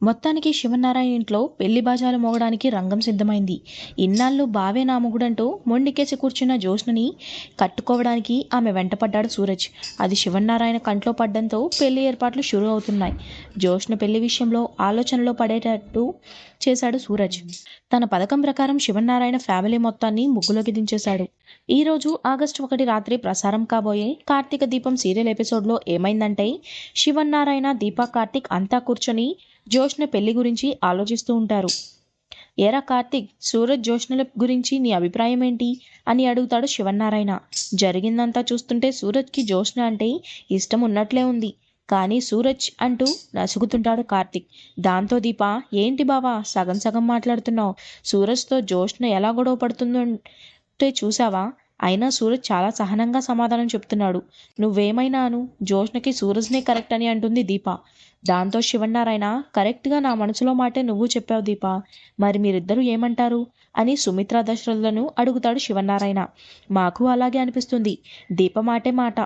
మొత్తానికి శివనారాయణ ఇంట్లో పెళ్లి బాజాలు మోగడానికి రంగం సిద్ధమైంది. ఇన్నాళ్ళు బావే నా మొగుడంటూ మొండికేసి కూర్చున్న జ్యోత్స్నని కట్టుకోవడానికి ఆమె వెంటపడ్డాడు సూరజ్. అది శివనారాయణ కంట్లో పడ్డంతో పెళ్లి ఏర్పాట్లు షురూ అవుతున్నాయి. జ్యోత్స్న పెళ్లి విషయంలో ఆలోచనలో పడేటట్టు చేశాడు సూరజ్. తన పథకం ప్రకారం శివనారాయణ ఫ్యామిలీ మొత్తాన్ని ముగ్గులోకి దించేశాడు. ఈ రోజు ఆగస్టు 1 రాత్రి ప్రసారం కాబోయే కార్తీక దీపం సీరియల్ ఎపిసోడ్లో ఏమైందంటే, శివనారాయణ, దీపా, కార్తీక్ అంతా కూర్చొని జ్యోత్స్న పెళ్లి గురించి ఆలోచిస్తూ ఉంటారు. ఏరా కార్తీక్, సూరజ్ జ్యోత్స్నల గురించి నీ అభిప్రాయం ఏంటి అని అడుగుతాడు శివనారాయణ. జరిగిందంతా చూస్తుంటే సూరజ్కి జ్యోత్స్న అంటే ఇష్టం ఉన్నట్లే ఉంది. కానీ సూరజ్ అంటూ నసుగుతుంటాడు కార్తీక్. దాంతో దీప, ఏంటి బావా సగం సగం మాట్లాడుతున్నావు? సూరజ్తో జ్యోత్స్న ఎలా గొడవ పడుతుందంటే చూసావా? అయినా సూరజ్ చాలా సహనంగా సమాధానం చెప్తున్నాడు. నువ్వేమైనాను, జ్యోత్స్నకి సూరజ్నే కరెక్ట్ అని అంటుంది దీప. దాంతో శివనారాయణ, కరెక్ట్గా నా మనసులో మాటే నువ్వు చెప్పావు దీప, మరి మీరిద్దరూ ఏమంటారు అని సుమిత్ర దశరథులను అడుగుతాడు శివనారాయణ. మాకు అలాగే అనిపిస్తుంది. దీప మాటే మాట.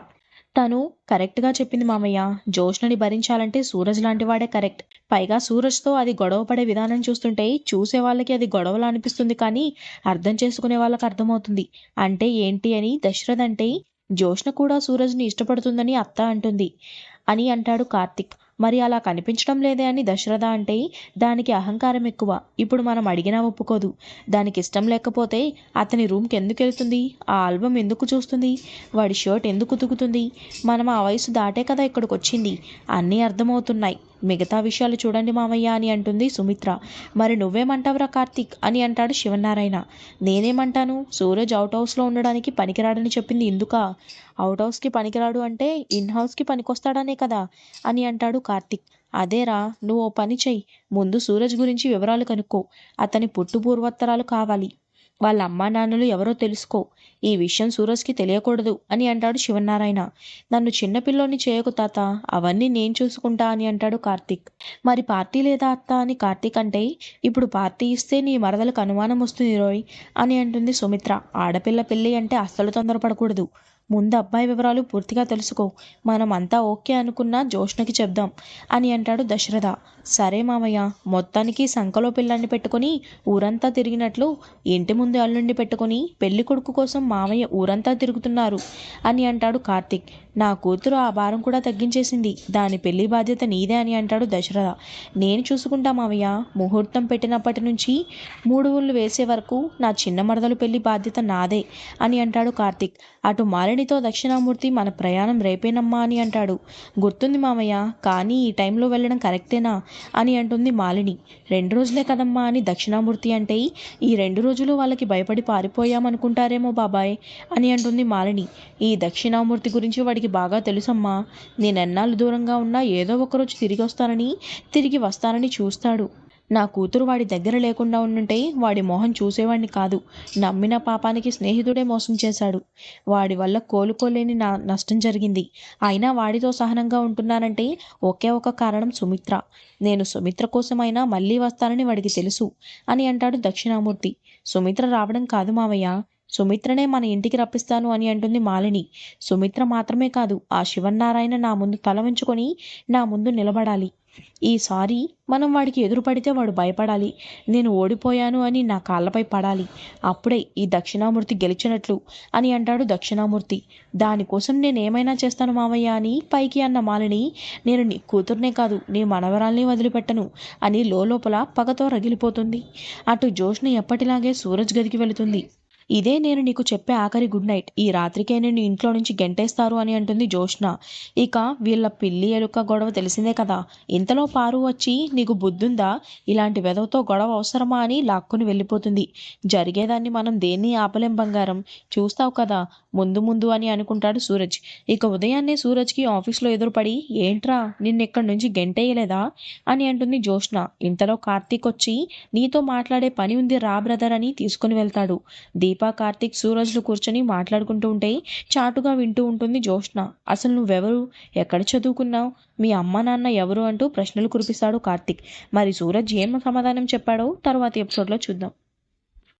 తను కరెక్ట్గా చెప్పింది మామయ్య. జ్యోత్స్నని భరించాలంటే సూరజ్ లాంటి వాడే కరెక్ట్. పైగా సూరజ్తో అది గొడవ పడే విధానం చూస్తుంటే చూసే వాళ్ళకి అది గొడవలా అనిపిస్తుంది, కానీ అర్థం చేసుకునే వాళ్ళకి అర్థమవుతుంది. అంటే ఏంటి అని దశరథ్ అంటే, జ్యోత్స్న కూడా సూరజ్ని ఇష్టపడుతుందని అత్త అంటుంది అని అంటాడు కార్తీక్. మరి అలా కనిపించడం లేదే అని దశరథ అంటే, దానికి అహంకారం ఎక్కువ. ఇప్పుడు మనం అడిగినా ఒప్పుకోదు. దానికి ఇష్టం లేకపోతే అతని రూమ్కి ఎందుకు వెళ్తుంది? ఆ ఆల్బమ్ ఎందుకు చూస్తుంది? వాడి షర్ట్ ఎందుకు ఉతుకుతుంది? మనం ఆ వయసు దాటే కదా ఇక్కడికి వచ్చింది. అన్నీ అర్థమవుతున్నాయి. మిగతా విషయాలు చూడండి మామయ్య అని అంటుంది సుమిత్ర. మరి నువ్వేమంటావురా కార్తీక్ అని అంటాడు శివనారాయణ. నేనేమంటాను? సూరజ్ అవుట్ హౌస్లో ఉండడానికి పనికిరాడని చెప్పింది ఇందుకా? అవుట్ హౌస్కి పనికిరాడు అంటే ఇన్ హౌస్కి పనికొస్తాడనే కదా అని అంటాడు కార్తీక్. అదేరా, నువ్వు ఓ పని చెయ్యి. ముందు సూరజ్ గురించి వివరాలు కనుక్కో. అతని పుట్టు పూర్వోత్తరాలు కావాలి. వాళ్ళ అమ్మా నాన్నలు ఎవరో తెలుసుకో. ఈ విషయం సూరజ్కి తెలియకూడదు అని అంటాడు శివనారాయణ. నన్ను చిన్నపిల్లోని చేయకు తాత, అవన్నీ నేను చూసుకుంటా అని అంటాడు కార్తీక్. మరి పార్టీ లేదా అత్త అని కార్తీక్ అంటే, ఇప్పుడు పార్టీ ఇస్తే నీ మరదలకు అనుమానం వస్తుంది రోయ్ అని అంటుంది సుమిత్ర. ఆడపిల్ల పెళ్ళి అంటే అస్సలు తొందరపడకూడదు. ముందు అబ్బాయి వివరాలు పూర్తిగా తెలుసుకో. మనం అంతా ఓకే అనుకున్నా జ్యోత్స్నకి చెప్దాం అని అంటాడు దశరథ. సరే మామయ్య. మొత్తానికి సంకలో పిల్లాన్ని పెట్టుకుని ఊరంతా తిరిగినట్లు ఇంటి ముందు అల్లుండి పెట్టుకుని పెళ్లి కొడుకు కోసం మామయ్య ఊరంతా తిరుగుతున్నారు అని అంటాడు కార్తీక్. నా కూతురు ఆ భారం కూడా తగ్గించేసింది. దాని పెళ్లి బాధ్యత నీదే అని అంటాడు దశరథ. నేను చూసుకుంటా మామయ్య. ముహూర్తం పెట్టినప్పటి నుంచి 3 ఊళ్ళు వేసే వరకు నా చిన్న మరదలు పెళ్లి బాధ్యత నాదే అని అంటాడు కార్తీక్. అటు మాలినితో దక్షిణామూర్తి, మన ప్రయాణం రేపేనమ్మా అని అంటాడు. గుర్తుంది మామయ్య, కానీ ఈ టైంలో వెళ్ళడం కరెక్టేనా అని అంటుంది మాలిని. 2 రోజులే కదమ్మా అని దక్షిణామూర్తి అంటే, ఈ 2 రోజులు వాళ్ళకి భయపడి పారిపోయామనుకుంటారేమో బాబాయ్ అని అంటుంది మాలిని. ఈ దక్షిణామూర్తి గురించి వాడికి బాగా తెలుసమ్మా. నేనెన్నాళ్ళు దూరంగా ఉన్నా ఏదో ఒకరోజు తిరిగి వస్తానని చూస్తాడు. నా కూతురు వాడి దగ్గర లేకుండా ఉండుంటే వాడి మొహం చూసేవాడిని కాదు. నమ్మిన పాపానికి స్నేహితుడే మోసం చేశాడు. వాడి వల్ల కోలుకోలేని నష్టం జరిగింది. అయినా వాడితో సహనంగా ఉంటున్నానంటే ఒకే ఒక కారణం సుమిత్ర. నేను సుమిత్ర కోసమైనా మళ్ళీ వస్తానని వాడికి తెలుసు అని అంటాడు దక్షిణామూర్తి. సుమిత్ర రావడం కాదు మావయ్య, సుమిత్రనే మన ఇంటికి రప్పిస్తాను అని అంటుంది మాలిని. సుమిత్ర మాత్రమే కాదు, ఆ శివనారాయణ నా ముందు తల వంచుకొని నా ముందు నిలబడాలి. ఈసారి మనం వాడికి ఎదురు పడితే వాడు భయపడాలి. నేను ఓడిపోయాను అని నా కాళ్ళపై పడాలి. అప్పుడే ఈ దక్షిణామూర్తి గెలిచినట్లు అని అంటాడు దక్షిణామూర్తి. దానికోసం నేనేమైనా చేస్తాను మావయ్య అని పైకి అన్న మాలిని, నేను నీ కూతుర్నే కాదు నీ మనవరాల్ని వదిలిపెట్టను అని లోపల పగతో రగిలిపోతుంది. అటు జ్యోత్స్న ఎప్పటిలాగే సూరజ్ గదికి వెళుతుంది. ఇదే నేను నీకు చెప్పే ఆఖరి గుడ్ నైట్. ఈ రాత్రికే నేను ఇంట్లో నుంచి గెంటేస్తారు అని అంటుంది జ్యోత్స్న. ఇక వీళ్ళ పిల్లి ఎలుక గొడవ తెలిసిందే కదా. ఇంతలో పారు వచ్చి, నీకు బుద్ధుందా, ఇలాంటి వెధవతో గొడవ అవసరమా అని లాక్కుని వెళ్ళిపోతుంది. జరిగేదాన్ని మనం దేన్ని ఆపలేం బంగారం, చూస్తావు కదా ముందు ముందు అని అనుకుంటాడు సూరజ్. ఇక ఉదయాన్నే సూరజ్కి ఆఫీస్లో ఎదురుపడి, ఏంట్రా నిన్నెక్కడి నుంచి గెంటేయలేదా అని అంటుంది జ్యోత్స్న. ఇంతలో కార్తీక్ వచ్చి, నీతో మాట్లాడే పని ఉంది రా బ్రదర్ అని తీసుకుని వెళ్తాడు. దీపా, కార్తీక్, సూరజ్లు కూర్చొని మాట్లాడుకుంటూ ఉంటే చాటుగా వింటూ ఉంటుంది జ్యోత్స్న. అసలు నువ్వెవరు, ఎక్కడ చదువుకున్నావు, మీ అమ్మ నాన్న ఎవరు అంటూ ప్రశ్నలు కురిపిస్తాడు కార్తీక్. మరి సూరజ్ ఏం సమాధానం చెప్పాడో తరువాతి ఎపిసోడ్లో చూద్దాం.